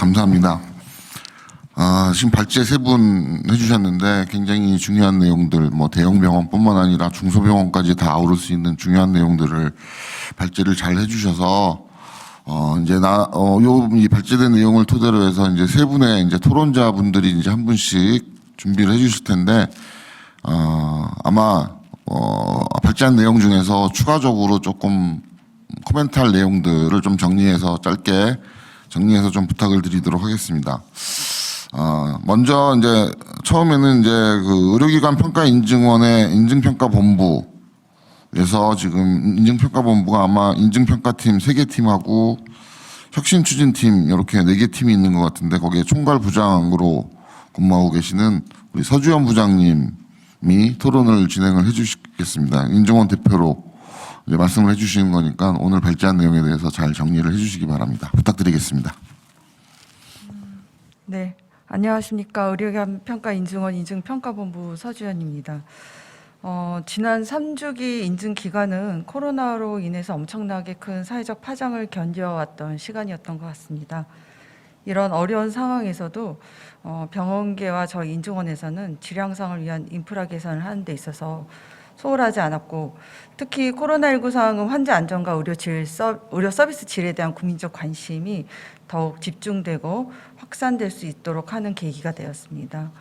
감사합니다. 지금 발제 3분 해주셨는데 굉장히 중요한 내용들, 뭐 대형 병원뿐만 아니라 중소병원까지 다 아우를 수 있는 중요한 내용들을 발제를 잘 해주셔서 이제 이 발제된 내용을 토대로 해서 이제 3분의 이제 토론자분들이 이제 한 분씩 준비를 해주실 텐데 아마 발제한 내용 중에서 추가적으로 조금 코멘트할 내용들을 좀 짧게 정리해서 좀 부탁을 드리도록 하겠습니다. 먼저 이제 처음에는 이제 그 의료기관 평가인증원의 인증평가본부에서 지금 인증평가본부가 아마 인증평가팀 3개 팀하고 혁신추진팀 이렇게 4개 팀이 있는 것 같은데 거기에 총괄부장으로 근무하고 계시는 우리 서주현 부장님이 토론을 진행을 해주시겠습니다. 인증원 대표로 이제 말씀을 해주시는 거니까 오늘 발제한 내용에 대해서 잘 정리를 해주시기 바랍니다. 부탁드리겠습니다. 네, 안녕하십니까. 의료기관 평가인증원 인증평가본부 서주현입니다. 지난 3주기 인증기간은 코로나로 인해서 엄청나게 큰 사회적 파장을 견뎌왔던 시간이었던 것 같습니다. 이런 어려운 상황에서도 병원계와 저희 인증원에서는 질 향상을 위한 인프라 개선을 하는 데 있어서 소홀하지 않았고, 특히 코로나19 상황은 환자 안전과 의료 서비스 질에 대한 국민적 관심이 더욱 집중되고 확산될 수 있도록 하는 계기가 되었습니다.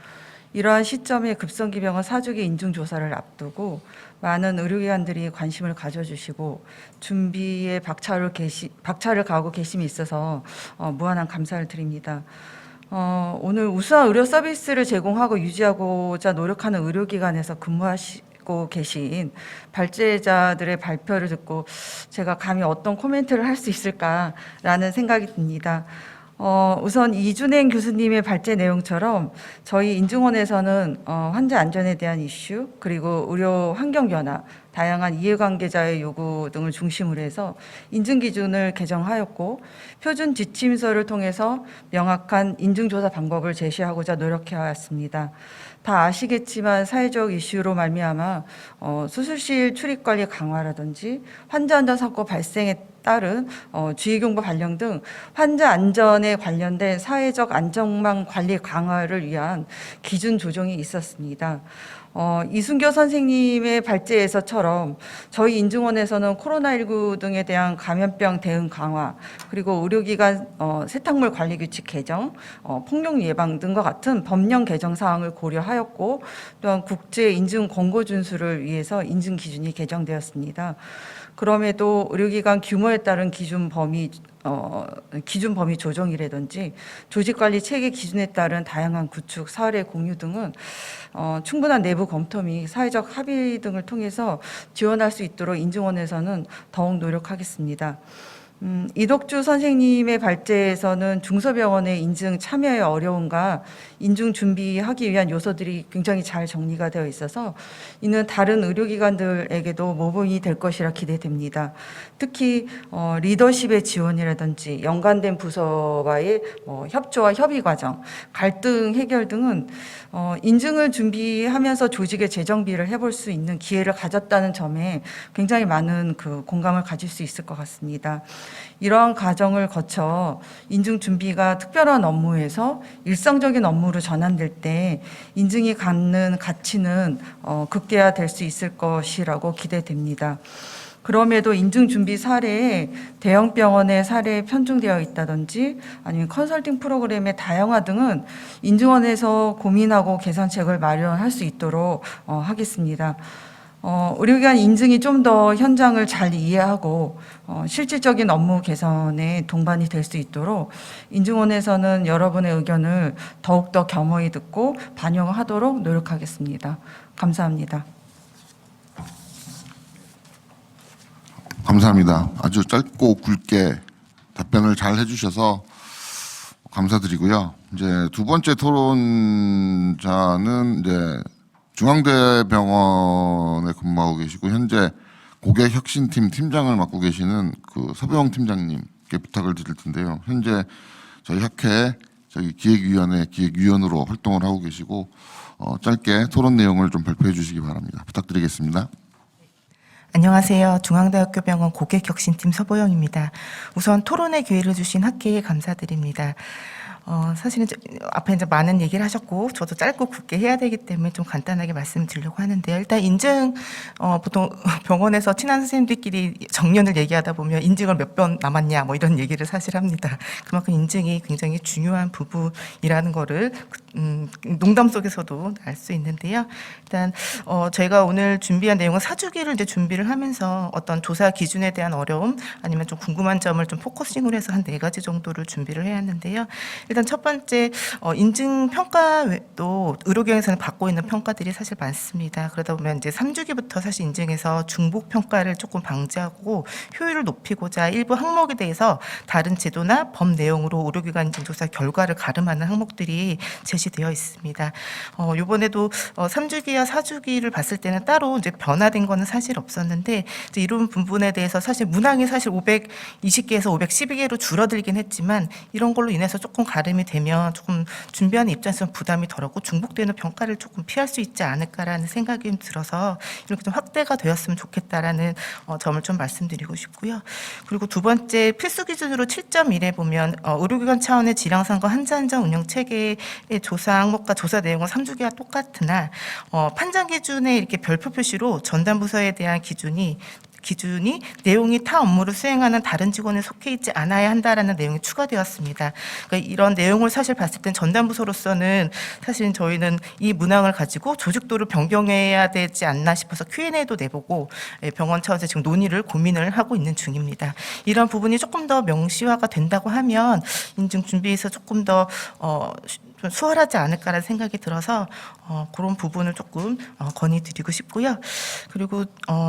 이러한 시점에 급성기병원 4주기 인증조사를 앞두고 많은 의료기관들이 관심을 가져주시고 준비에 박차를 가하고 계심이 있어서 무한한 감사를 드립니다. 오늘 우수한 의료 서비스를 제공하고 유지하고자 노력하는 의료기관에서 근무하시고 계신 발제자들의 발표를 듣고 제가 감히 어떤 코멘트를 할 수 있을까라는 생각이 듭니다. 우선 이준행 교수님의 발제 내용처럼 저희 인증원에서는 환자 안전에 대한 이슈, 그리고 의료 환경 변화, 다양한 이해관계자의 요구 등을 중심으로 해서 인증 기준을 개정하였고, 표준 지침서를 통해서 명확한 인증조사 방법을 제시하고자 노력해 왔습니다. 다 아시겠지만 사회적 이슈로 말미암아 수술실 출입관리 강화라든지 환자 안전 사고 발생에 따른 주의경보 발령 등 환자 안전에 관련된 사회적 안전망 관리 강화를 위한 기준 조정이 있었습니다. 이순교 선생님의 발제에서처럼 저희 인증원에서는 코로나19 등에 대한 감염병 대응 강화, 그리고 의료기관 세탁물 관리 규칙 개정, 폭력 예방 등과 같은 법령 개정 사항을 고려하였고, 또한 국제 인증 권고 준수를 위해서 인증 기준이 개정되었습니다. 그럼에도 의료기관 규모에 따른 기준 범위 조정이라든지 조직관리 체계 기준에 따른 다양한 구축, 사례 공유 등은 충분한 내부 검토 및 사회적 합의 등을 통해서 지원할 수 있도록 인증원에서는 더욱 노력하겠습니다. 이덕주 선생님의 발제에서는 중소병원의 인증 참여의 어려움과 인증 준비하기 위한 요소들이 굉장히 잘 정리가 되어 있어서 이는 다른 의료기관들에게도 모범이 될 것이라 기대됩니다. 특히 리더십의 지원이라든지 연관된 부서와의 협조와 협의 과정, 갈등 해결 등은 인증을 준비하면서 조직의 재정비를 해볼 수 있는 기회를 가졌다는 점에 굉장히 많은 공감을 가질 수 있을 것 같습니다. 이러한 과정을 거쳐 인증 준비가 특별한 업무에서 일상적인 업무로 전환될 때 인증이 갖는 가치는 극대화될 수 있을 것이라고 기대됩니다. 그럼에도 인증 준비 사례에 대형 병원의 사례에 편중되어 있다든지 아니면 컨설팅 프로그램의 다양화 등은 인증원에서 고민하고 개선책을 마련할 수 있도록 하겠습니다. 의료기관 인증이 좀 더 현장을 잘 이해하고 실질적인 업무 개선에 동반이 될 수 있도록 인증원에서는 여러분의 의견을 더욱더 겸허히 듣고 반영하도록 노력하겠습니다. 감사합니다. 감사합니다. 아주 짧고 굵게 답변을 잘 해주셔서 감사드리고요. 이제 두 번째 토론자는 이제 중앙대병원에 근무하고 계시고 현재 고객혁신팀 팀장을 맡고 계시는 그 서병 팀장님께 부탁을 드릴 텐데요. 현재 저희 학회 기획위원회 기획위원으로 활동을 하고 계시고 짧게 토론 내용을 좀 발표해 주시기 바랍니다. 부탁드리겠습니다. 안녕하세요. 중앙대학교병원 고객혁신팀 서보영입니다. 우선 토론의 기회를 주신 학회에 감사드립니다. 사실은 앞에 이제 많은 얘기를 하셨고 저도 짧고 굵게 해야 되기 때문에 좀 간단하게 말씀드리려고 하는데요. 일단 인증 보통 병원에서 친한 선생님들끼리 정년을 얘기하다 보면 인증을 몇 번 남았냐 뭐 이런 얘기를 사실 합니다. 그만큼 인증이 굉장히 중요한 부분이라는 거를 농담 속에서도 알 수 있는데요. 일단 저희가 오늘 준비한 내용은 사주기를 이제 준비를 하면서 어떤 조사 기준에 대한 어려움 아니면 좀 궁금한 점을 좀 포커싱을 해서 한 4가지 정도를 준비를 해왔는데요. 일단 첫 번째 인증 평가 외에도 의료계에서는 받고 있는 평가들이 사실 많습니다. 그러다 보면 이제 3주기부터 사실 인증에서 중복 평가를 조금 방지하고 효율을 높이고자 일부 항목에 대해서 다른 제도나 법 내용으로 의료기관 인증조사 결과를 가름하는 항목들이 제시되어 있습니다. 이번에도 3주기와 4주기를 봤을 때는 따로 이제 변화된 거는 사실 없었는데 이제 이런 부분에 대해서 사실 문항이 사실 520개에서 512개로 줄어들긴 했지만 이런 걸로 인해서 조금 가름이 되면 조금 준비하는 입장에서는 부담이 덜하고 중복되는 평가를 조금 피할 수 있지 않을까라는 생각이 들어서 이렇게 좀 확대가 되었으면 좋겠다라는 점을 좀 말씀드리고 싶고요. 그리고 두 번째 필수 기준으로 7.1에 보면 의료기관 차원의 질병상과 환자 운영 체계의 조사 항목과 조사 내용은 3주기와 똑같으나 판정 기준에 이렇게 별표 표시로 전담 부서에 대한 기준이 내용이 타 업무를 수행하는 다른 직원에 속해 있지 않아야 한다라는 내용이 추가되었습니다. 그러니까 이런 내용을 사실 봤을 땐 전담 부서로서는 사실 저희는 이 문항을 가지고 조직도를 변경해야 되지 않나 싶어서 Q&A도 내보고 병원 차원에서 지금 논의를 고민을 하고 있는 중입니다. 이런 부분이 조금 더 명시화가 된다고 하면 인증 준비에서 조금 더 좀 수월하지 않을까라는 생각이 들어서 그런 부분을 조금 건의드리고 싶고요. 그리고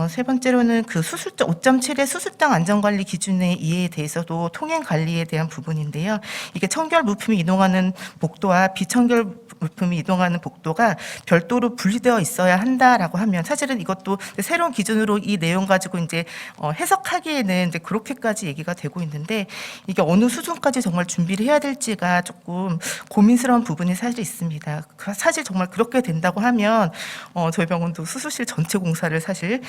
세 번째로는 그 수술장 5.7의 수술장 안전관리 기준의 이해에 대해서도 통행 관리에 대한 부분인데요. 이게 청결 물품이 이동하는 복도와 비청결 물품이 이동하는 복도가 별도로 분리되어 있어야 한다라고 하면 사실은 이것도 새로운 기준으로 이 내용 가지고 이제 해석하기에는 이제 그렇게까지 얘기가 되고 있는데 이게 어느 수준까지 정말 준비를 해야 될지가 조금 고민스러운 부분이 사실 있습니다. 사실 정말 그렇게 된다고 하면 저희 병원도 수술실 전체 공사를 사실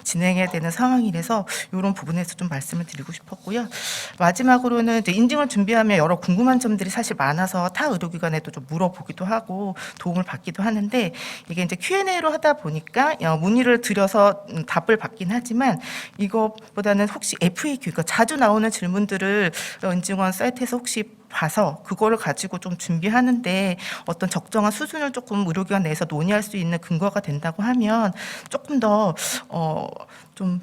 진행해야 되는 상황이라서 이런 부분에서 좀 말씀을 드리고 싶었고요. 마지막으로는 이제 인증을 준비하면 여러 궁금한 점들이 사실 많아서 타 의료기관에도 좀 물어보기도 하고 도움을 받기도 하는데 이게 이제 Q&A로 하다 보니까 문의를 드려서 답을 받긴 하지만 이것보다는 혹시 FAQ, 그러니까 자주 나오는 질문들을 인증원 사이트에서 혹시 봐서 그거를 가지고 좀 준비하는데 어떤 적정한 수준을 조금 의료기관 내에서 논의할 수 있는 근거가 된다고 하면 조금 더 좀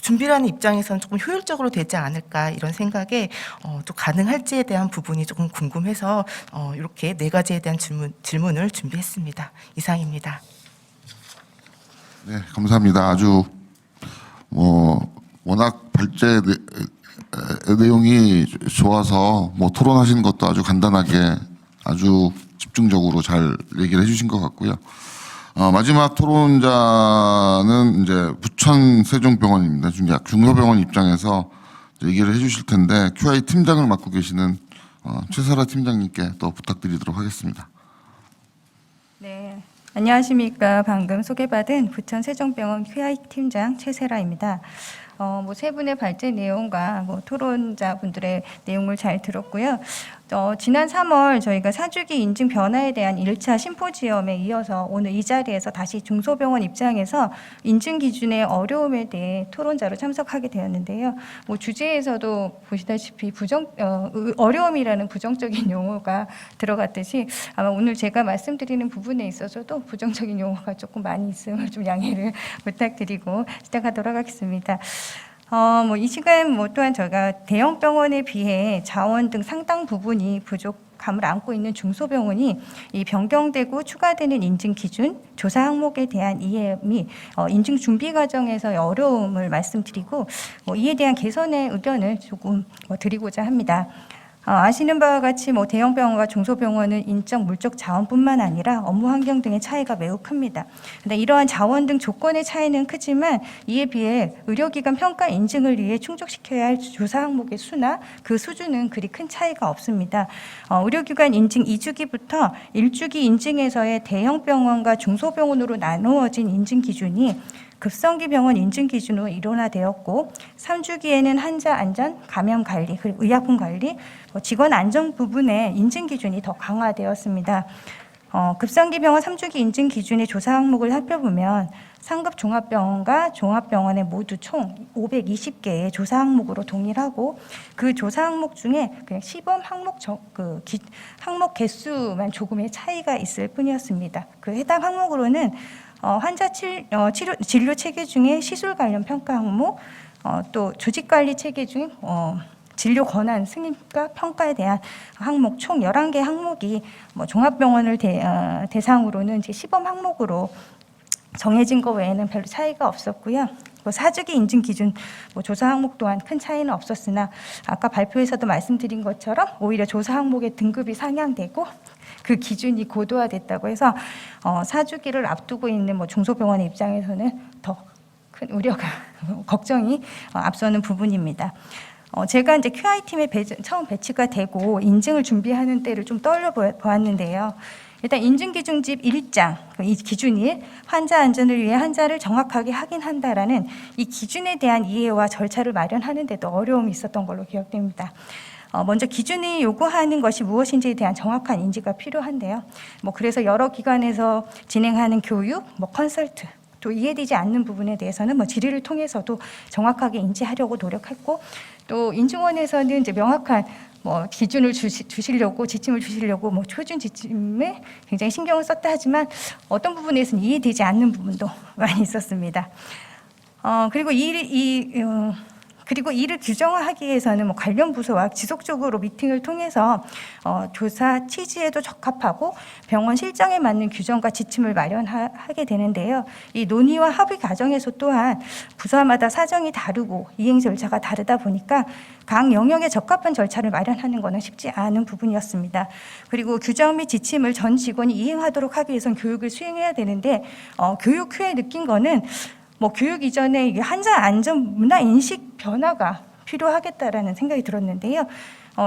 준비라는 입장에서는 조금 효율적으로 되지 않을까 이런 생각에 또 가능할지에 대한 부분이 조금 궁금해서 이렇게 4가지에 대한 질문을 준비했습니다. 이상입니다. 네, 감사합니다. 아주 워낙 발제 내용이 좋아서 토론하시는 것도 아주 간단하게 아주 집중적으로 잘 얘기를 해주신 것 같고요. 마지막 토론자는 이제 부천 세종병원입니다. 중소병원 입장에서 얘기를 해주실 텐데 QI 팀장을 맡고 계시는 최설아 팀장님께 또 부탁드리도록 하겠습니다. 네, 안녕하십니까. 방금 소개받은 부천 세종병원 QI 팀장 최세라입니다. 세 분의 발제 내용과 토론자분들의 내용을 잘 들었고요. 지난 3월 저희가 사주기 인증 변화에 대한 1차 심포지엄에 이어서 오늘 이 자리에서 다시 중소병원 입장에서 인증 기준의 어려움에 대해 토론자로 참석하게 되었는데요. 주제에서도 보시다시피 어려움이라는 부정적인 용어가 들어갔듯이 아마 오늘 제가 말씀드리는 부분에 있어서도 부정적인 용어가 조금 많이 있음을 좀 양해를 부탁드리고 시작하도록 하겠습니다. 이 시간 또한 저희가 대형 병원에 비해 자원 등 상당 부분이 부족함을 안고 있는 중소병원이 이 변경되고 추가되는 인증 기준, 조사 항목에 대한 이해 및 인증 준비 과정에서의 어려움을 말씀드리고 이에 대한 개선의 의견을 조금 드리고자 합니다. 아시는 바와 같이 대형 병원과 중소병원은 인적, 물적 자원뿐만 아니라 업무 환경 등의 차이가 매우 큽니다. 근데 이러한 자원 등 조건의 차이는 크지만 이에 비해 의료기관 평가 인증을 위해 충족시켜야 할 조사 항목의 수나 그 수준은 그리 큰 차이가 없습니다. 의료기관 인증 2주기부터 1주기 인증에서의 대형 병원과 중소병원으로 나누어진 인증 기준이 급성기 병원 인증 기준으로 일원화되었고 3주기에는 환자 안전, 감염 관리, 그리고 의약품 관리, 직원 안전 부분의 인증 기준이 더 강화되었습니다. 급성기 병원 3주기 인증 기준의 조사 항목을 살펴보면 상급 종합병원과 종합병원에 모두 총 520개의 조사 항목으로 동일하고 그 조사 항목 중에 그냥 시범 항목 항목 개수만 조금의 차이가 있을 뿐이었습니다. 그 해당 항목으로는 환자 진료 체계 중에 시술 관련 평가 항목, 또 조직 관리 체계 중 진료 권한 승인과 평가에 대한 항목 총 11개 항목이 종합병원을 대상으로는 이제 시범 항목으로 정해진 것 외에는 별로 차이가 없었고요. 4주기 인증 기준 조사 항목 또한 큰 차이는 없었으나 아까 발표에서도 말씀드린 것처럼 오히려 조사 항목의 등급이 상향되고 그 기준이 고도화됐다고 해서 4주기를 앞두고 있는 중소병원의 입장에서는 더 큰 우려가 걱정이 앞서는 부분입니다. 제가 이제 QI팀에 처음 배치가 되고 인증을 준비하는 때를 좀 떠올려 보았는데요. 일단 인증기준집 1장, 이 기준이 환자 안전을 위해 환자를 정확하게 확인한다라는 이 기준에 대한 이해와 절차를 마련하는 데도 어려움이 있었던 걸로 기억됩니다. 먼저 기준이 요구하는 것이 무엇인지에 대한 정확한 인지가 필요한데요. 그래서 여러 기관에서 진행하는 교육, 컨설트, 또 이해되지 않는 부분에 대해서는 질의를 통해서도 정확하게 인지하려고 노력했고, 또 인증원에서는 이제 명확한 기준을 주시려고 지침을 주시려고 표준 지침에 굉장히 신경을 썼다 하지만 어떤 부분에서는 이해되지 않는 부분도 많이 있었습니다. 그리고 이를 규정화하기 위해서는 관련 부서와 지속적으로 미팅을 통해서 조사 취지에도 적합하고 병원 실정에 맞는 규정과 지침을 마련하게 되는데요. 이 논의와 합의 과정에서 또한 부서마다 사정이 다르고 이행 절차가 다르다 보니까 각 영역에 적합한 절차를 마련하는 것은 쉽지 않은 부분이었습니다. 그리고 규정 및 지침을 전 직원이 이행하도록 하기 위해서는 교육을 수행해야 되는데 교육 후에 느낀 거는 교육 이전에 환자 안전 문화 인식 변화가 필요하겠다라는 생각이 들었는데요.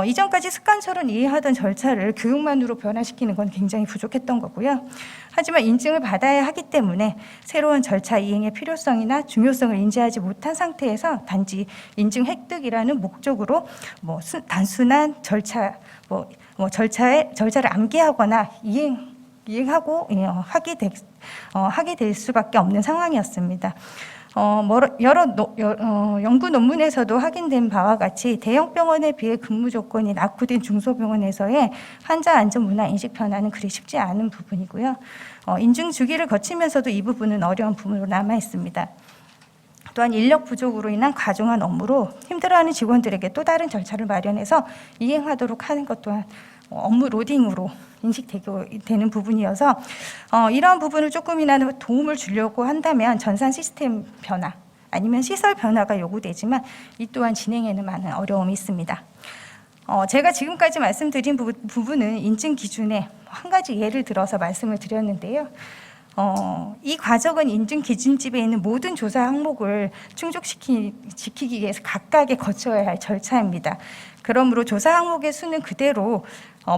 이전까지 습관처럼 이해하던 절차를 교육만으로 변화시키는 건 굉장히 부족했던 거고요. 하지만 인증을 받아야 하기 때문에 새로운 절차 이행의 필요성이나 중요성을 인지하지 못한 상태에서 단지 인증 획득이라는 목적으로 단순한 절차를 암기하거나 이행하고 하게 될 수밖에 없는 상황이었습니다. 여러 연구 논문에서도 확인된 바와 같이 대형 병원에 비해 근무 조건이 낙후된 중소병원에서의 환자 안전 문화 인식 변화는 그리 쉽지 않은 부분이고요. 인증 주기를 거치면서도 이 부분은 어려운 부분으로 남아 있습니다. 또한 인력 부족으로 인한 과중한 업무로 힘들어하는 직원들에게 또 다른 절차를 마련해서 이행하도록 하는 것 또한 업무 로딩으로 인식되는 부분이어서 이러한 부분을 조금이나마 도움을 주려고 한다면 전산 시스템 변화 아니면 시설 변화가 요구되지만 이 또한 진행에는 많은 어려움이 있습니다. 제가 지금까지 말씀드린 부분은 인증 기준의 한 가지 예를 들어서 말씀을 드렸는데요. 이 과정은 인증 기준집에 있는 모든 조사 항목을 지키기 위해서 각각의 거쳐야 할 절차입니다. 그러므로 조사 항목의 수는 그대로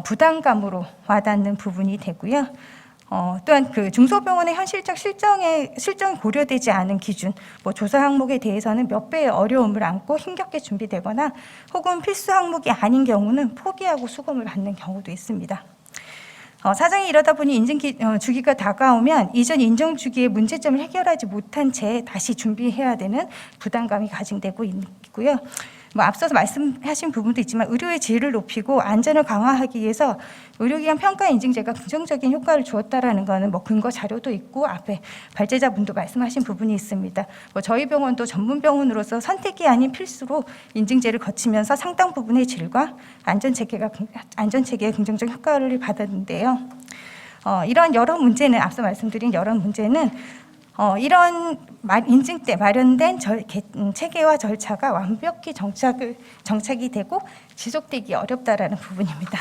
부담감으로 와닿는 부분이 되고요. 또한 그 중소병원의 현실적 실정이 고려되지 않은 기준, 조사 항목에 대해서는 몇 배의 어려움을 안고 힘겹게 준비되거나 혹은 필수 항목이 아닌 경우는 포기하고 수검을 받는 경우도 있습니다. 사정이 이러다 보니 인증 주기가 다가오면 이전 인정 주기의 문제점을 해결하지 못한 채 다시 준비해야 되는 부담감이 가중되고 있고요. 앞서서 말씀하신 부분도 있지만 의료의 질을 높이고 안전을 강화하기 위해서 의료기관 평가 인증제가 긍정적인 효과를 주었다라는 것은 근거 자료도 있고 앞에 발제자분도 말씀하신 부분이 있습니다. 저희 병원도 전문 병원으로서 선택이 아닌 필수로 인증제를 거치면서 상당 부분의 질과 안전 체계의 긍정적 효과를 받았는데요. 이런 여러 문제는 앞서 말씀드린 여러 문제는 이런 인증 때 마련된 체계와 절차가 완벽히 정착이 되고 지속되기 어렵다라는 부분입니다.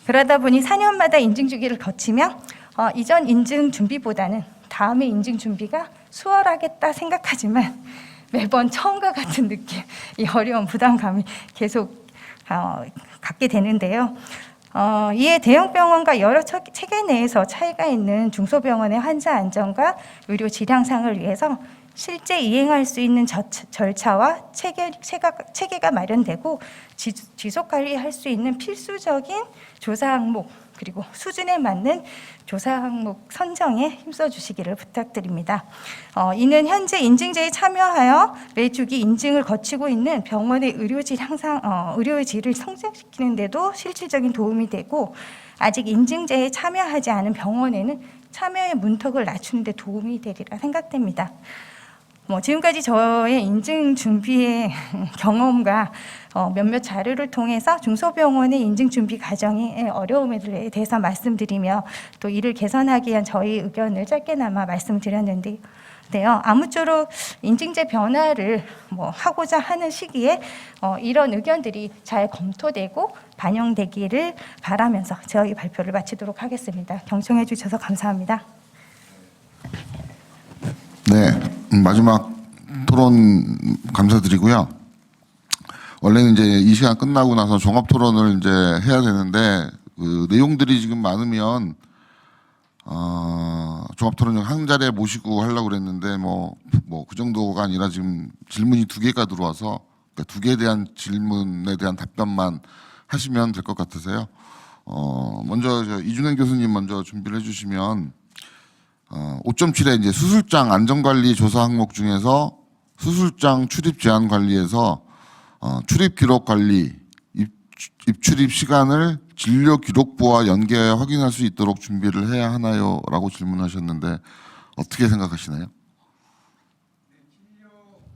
그러다 보니 4년마다 인증 주기를 거치며 이전 인증 준비보다는 다음의 인증 준비가 수월하겠다 생각하지만 매번 처음과 같은 느낌, 이 어려운 부담감이 계속 갖게 되는데요. 이에 대형 병원과 여러 체계 내에서 차이가 있는 중소병원의 환자 안전과 의료 질향상을 위해서 실제 이행할 수 있는 절차와 체계가 마련되고 지속 관리할 수 있는 필수적인 조사 항목 그리고 수준에 맞는 조사 항목 선정에 힘써 주시기를 부탁드립니다. 이는 현재 인증제에 참여하여 매주기 인증을 거치고 있는 병원의 의료의 질을 성장시키는 데도 실질적인 도움이 되고 아직 인증제에 참여하지 않은 병원에는 참여의 문턱을 낮추는 데 도움이 되리라 생각됩니다. 지금까지 저의 인증 준비의 경험과 몇몇 자료를 통해서 중소병원의 인증 준비 과정의 어려움에 대해서 말씀드리며 또 이를 개선하기 위한 저희 의견을 짧게나마 말씀드렸는데요. 아무쪼록 인증제 변화를 하고자 하는 시기에 이런 의견들이 잘 검토되고 반영되기를 바라면서 저희 발표를 마치도록 하겠습니다. 경청해 주셔서 감사합니다. 네, 마지막 토론 감사드리고요. 원래는 이제 이 시간 끝나고 나서 종합 토론을 이제 해야 되는데 그 내용들이 지금 많으면 종합 토론 한 자리에 모시고 하려고 그랬는데 그 정도가 아니라 지금 질문이 2개가 들어와서 그러니까 2개에 대한 질문에 대한 답변만 하시면 될 것 같아서요. 먼저 이준행 교수님 먼저 준비를 해주시면 5.7에 이제 수술장 안전관리 조사 항목 중에서 수술장 출입 제한 관리에서 출입 기록 관리, 입출입 시간을 진료 기록부와 연계해 확인할 수 있도록 준비를 해야 하나요? 라고 질문하셨는데 어떻게 생각하시나요?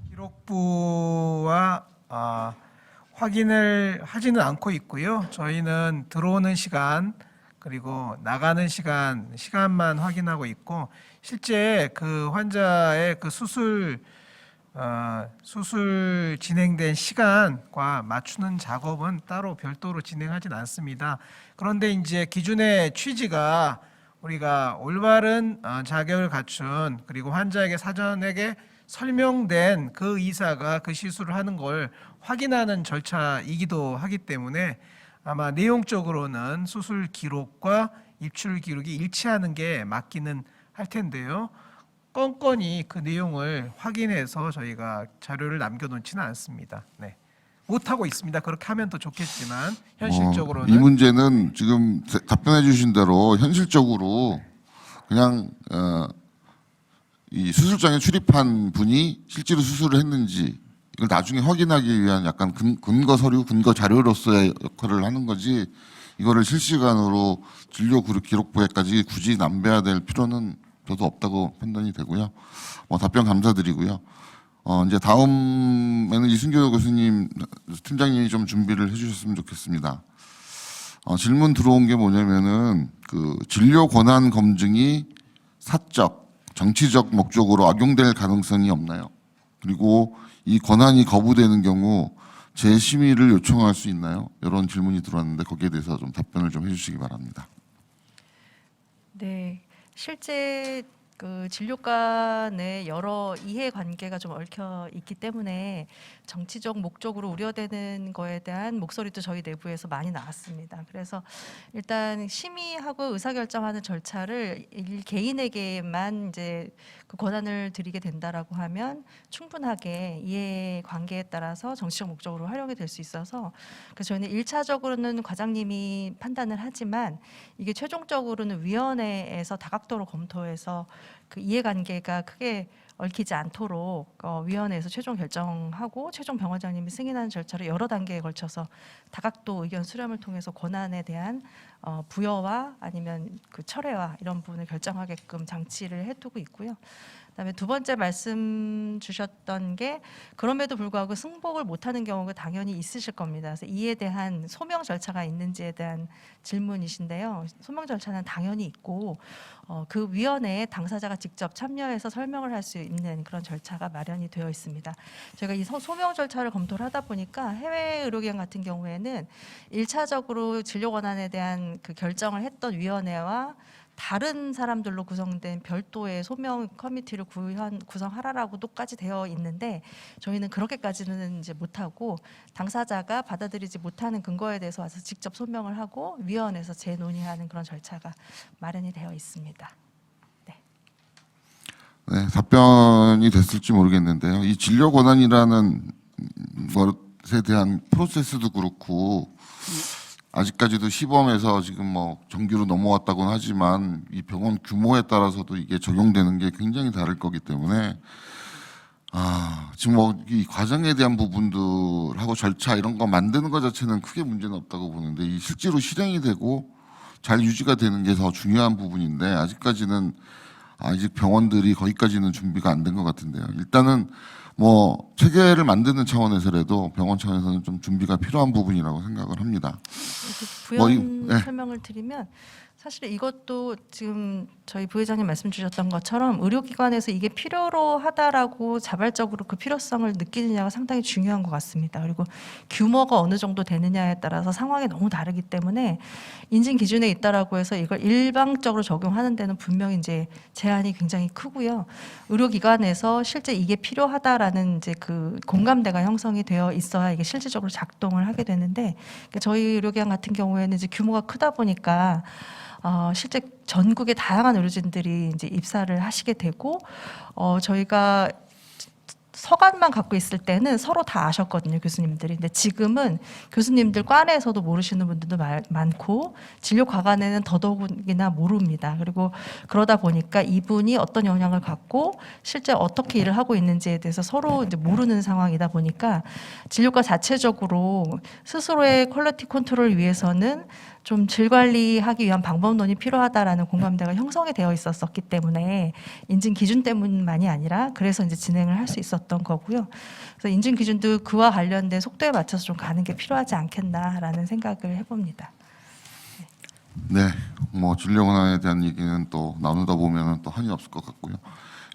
기록부와 확인을 하지는 않고 있고요. 저희는 들어오는 시간 그리고 나가는 시간만 확인하고 있고 실제 그 환자의 그 수술 진행된 시간과 맞추는 작업은 따로 별도로 진행하진 않습니다. 그런데 이제 기준의 취지가 우리가 올바른 자격을 갖춘 그리고 환자에게 사전에게 설명된 그 의사가 그 시술을 하는 걸 확인하는 절차이기도 하기 때문에 아마 내용적으로는 수술 기록과 입출 기록이 일치하는 게 맞기는 할 텐데요. 건건히 그 내용을 확인해서 저희가 자료를 남겨놓지는 않습니다. 네. 못하고 있습니다. 그렇게 하면 더 좋겠지만 현실적으로는 이 문제는 지금 답변해 주신 대로 현실적으로 그냥 이 수술장에 출입한 분이 실제로 수술을 했는지 이걸 나중에 확인하기 위한 약간 근거 서류, 근거 자료로서의 역할을 하는 거지 이거를 실시간으로 진료 기록부에까지 굳이 남겨야 될 필요는 저도 없다고 판단이 되고요. 답변 감사드리고요. 이제 다음에는 이순교 교수님, 팀장님이 좀 준비를 해주셨으면 좋겠습니다. 질문 들어온 게 뭐냐면은 그 진료 권한 검증이 사적, 정치적 목적으로 악용될 가능성이 없나요? 그리고 이 권한이 거부되는 경우 재심의를 요청할 수 있나요? 이런 질문이 들어왔는데 거기에 대해서 좀 답변을 좀 해주시기 바랍니다. 네, 실제 그 진료 간의 여러 이해관계가 좀 얽혀 있기 때문에 정치적 목적으로 우려되는 거에 대한 목소리도 저희 내부에서 많이 나왔습니다. 그래서 일단 심의하고 의사결정하는 절차를 개인에게만 이제 그 권한을 드리게 된다라고 하면 충분하게 이해관계에 따라서 정치적 목적으로 활용이 될 수 있어서 그래서 저희는 1차적으로는 과장님이 판단을 하지만 이게 최종적으로는 위원회에서 다각도로 검토해서 그 이해관계가 크게 얽히지 않도록 위원회에서 최종 결정하고 최종 병원장님이 승인하는 절차를 여러 단계에 걸쳐서 다각도 의견 수렴을 통해서 권한에 대한 부여와 아니면 그 철회와 이런 부분을 결정하게끔 장치를 해두고 있고요. 그다음에 두 번째 말씀 주셨던 게 그럼에도 불구하고 승복을 못하는 경우가 당연히 있으실 겁니다. 그래서 이에 대한 소명 절차가 있는지에 대한 질문이신데요. 소명 절차는 당연히 있고 그 위원회에 당사자가 직접 참여해서 설명을 할 수 있는 그런 절차가 마련이 되어 있습니다. 저희가 이 소명 절차를 검토를 하다 보니까 해외 의료기관 같은 경우에는 1차적으로 진료 권한에 대한 그 결정을 했던 위원회와 다른 사람들로 구성된 별도의 소명 커미티를 구성하라라고도까지 되어 있는데 저희는 그렇게까지는 이제 못하고 당사자가 받아들이지 못하는 근거에 대해서 와서 직접 소명을 하고 위원회에서 재논의하는 그런 절차가 마련이 되어 있습니다. 네, 답변이 됐을지 모르겠는데요. 이 진료 권한이라는 것에 대한 프로세스도 그렇고 아직까지도 시범에서 지금 뭐 정규로 넘어왔다고는 하지만 이 병원 규모에 따라서도 이게 적용되는 게 굉장히 다를 거기 때문에 지금 뭐 이 과정에 대한 부분들하고 절차 이런 거 만드는 것 자체는 크게 문제는 없다고 보는데 이 실제로 실행이 되고 잘 유지가 되는 게 더 중요한 부분인데 아직까지는 아직 병원들이 거기까지는 준비가 안 된 것 같은데요. 일단은 뭐 체계를 만드는 차원에서라도 병원 차원에서는 좀 준비가 필요한 부분이라고 생각을 합니다. 부연 네. 설명을 드리면 사실 이것도 지금 저희 부회장님 말씀 주셨던 것처럼 의료기관에서 이게 필요로 하다라고 자발적으로 그 필요성을 느끼느냐가 상당히 중요한 것 같습니다. 그리고 규모가 어느 정도 되느냐에 따라서 상황이 너무 다르기 때문에 인증 기준에 있다라고 해서 이걸 일방적으로 적용하는 데는 분명히 이제 제한이 굉장히 크고요. 의료기관에서 실제 이게 필요하다라는 이제 그 공감대가 형성이 되어 있어야 이게 실질적으로 작동을 하게 되는데 저희 의료기관 같은 경우에는 이제 규모가 크다 보니까 실제 전국의 다양한 의료진들이 이제 입사를 하시게 되고 저희가 서간만 갖고 있을 때는 서로 다 아셨거든요, 교수님들이. 근데 지금은 교수님들 과내에서도 모르시는 분들도 많고 진료 과간에는 더더욱이나 모릅니다. 그리고 그러다 보니까 이분이 어떤 영향을 갖고 실제 어떻게 일을 하고 있는지에 대해서 서로 이제 모르는 상황이다 보니까 진료과 자체적으로 스스로의 퀄리티 컨트롤을 위해서는 좀 질 관리하기 위한 방법론이 필요하다라는 공감대가 형성이 되어 있었기 때문에 인증 기준 때문만이 아니라 그래서 이제 진행을 할 수 있었던 거고요. 그래서 인증 기준도 그와 관련된 속도에 맞춰서 좀 가는 게 필요하지 않겠나라는 생각을 해봅니다. 네, 뭐 진료 권한에 대한 얘기는 또 나누다 보면은 또 한이 없을 것 같고요.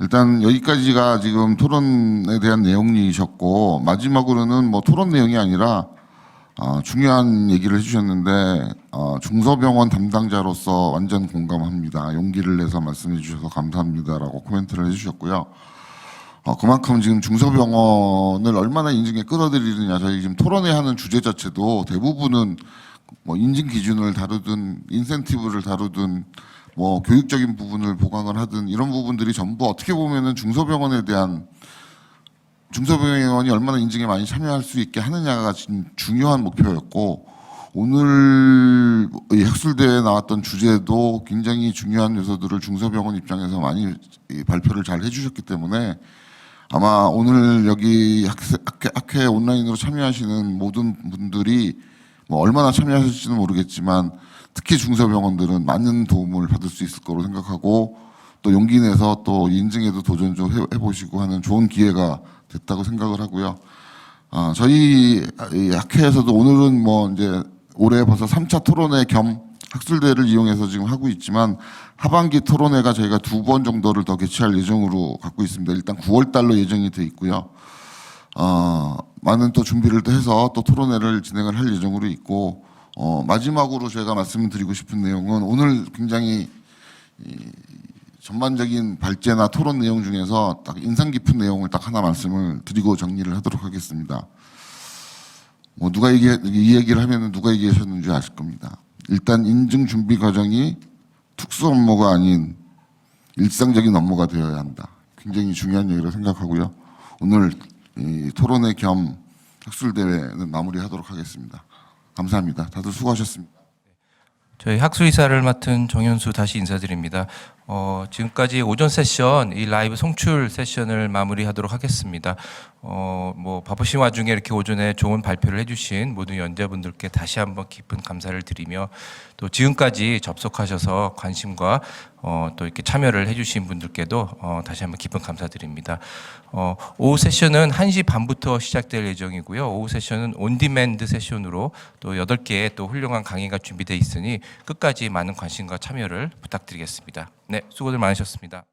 일단 여기까지가 지금 토론에 대한 내용이셨고 마지막으로는 뭐 토론 내용이 아니라 중요한 얘기를 해주셨는데 중소병원 담당자로서 완전 공감합니다. 용기를 내서 말씀해 주셔서 감사합니다라고 코멘트를 해주셨고요. 그만큼 지금 중소병원을 얼마나 인증에 끌어들이느냐 저희 지금 토론회 하는 주제 자체도 대부분은 뭐 인증 기준을 다루든 인센티브를 다루든 뭐 교육적인 부분을 보강을 하든 이런 부분들이 전부 어떻게 보면은 중소병원에 대한 중소병원이 얼마나 인증에 많이 참여할 수 있게 하느냐가 지금 중요한 목표였고 오늘 이 학술대회에 나왔던 주제도 굉장히 중요한 요소들을 중소병원 입장에서 많이 발표를 잘 해주셨기 때문에 아마 오늘 여기 학회 온라인으로 참여하시는 모든 분들이 뭐 얼마나 참여하실지는 모르겠지만 특히 중소병원들은 많은 도움을 받을 수 있을 거로 생각하고 또 용기 내서 또 인증에도 도전 좀 해보시고 하는 좋은 기회가 됐다고 생각을 하고요. 저희 이 학회에서도 오늘은 뭐 이제 올해 벌써 3차 토론회 겸 학술대회를 이용해서 지금 하고 있지만 하반기 토론회가 저희가 2번 정도를 더 개최할 예정으로 갖고 있습니다. 일단 9월 달로 예정이 돼 있고요. 많은 또 준비를 또 해서 또 토론회를 진행을 할 예정으로 있고 마지막으로 제가 말씀드리고 싶은 내용은 오늘 굉장히 전반적인 발제나 토론 내용 중에서 딱 인상 깊은 내용을 딱 하나 말씀을 드리고 정리를 하도록 하겠습니다. 뭐 누가 이 얘기를 하면은 누가 얘기하셨는지 아실 겁니다. 일단 인증 준비 과정이 특수 업무가 아닌 일상적인 업무가 되어야 한다. 굉장히 중요한 얘기를 생각하고요. 오늘 이 토론회 겸 학술대회는 마무리하도록 하겠습니다. 감사합니다. 다들 수고하셨습니다. 저희 학술이사를 맡은 정현수 다시 인사드립니다. 지금까지 오전 세션, 이 라이브 송출 세션을 마무리하도록 하겠습니다. 뭐 바쁘신 와중에 이렇게 오전에 좋은 발표를 해주신 모든 연자분들께 다시 한번 깊은 감사를 드리며 또 지금까지 접속하셔서 관심과 또 이렇게 참여를 해주신 분들께도 다시 한번 깊은 감사드립니다. 오후 세션은 1시 반부터 시작될 예정이고요. 오후 세션은 온디맨드 세션으로 또 8개의 또 훌륭한 강의가 준비되어 있으니 끝까지 많은 관심과 참여를 부탁드리겠습니다. 네, 수고들 많으셨습니다.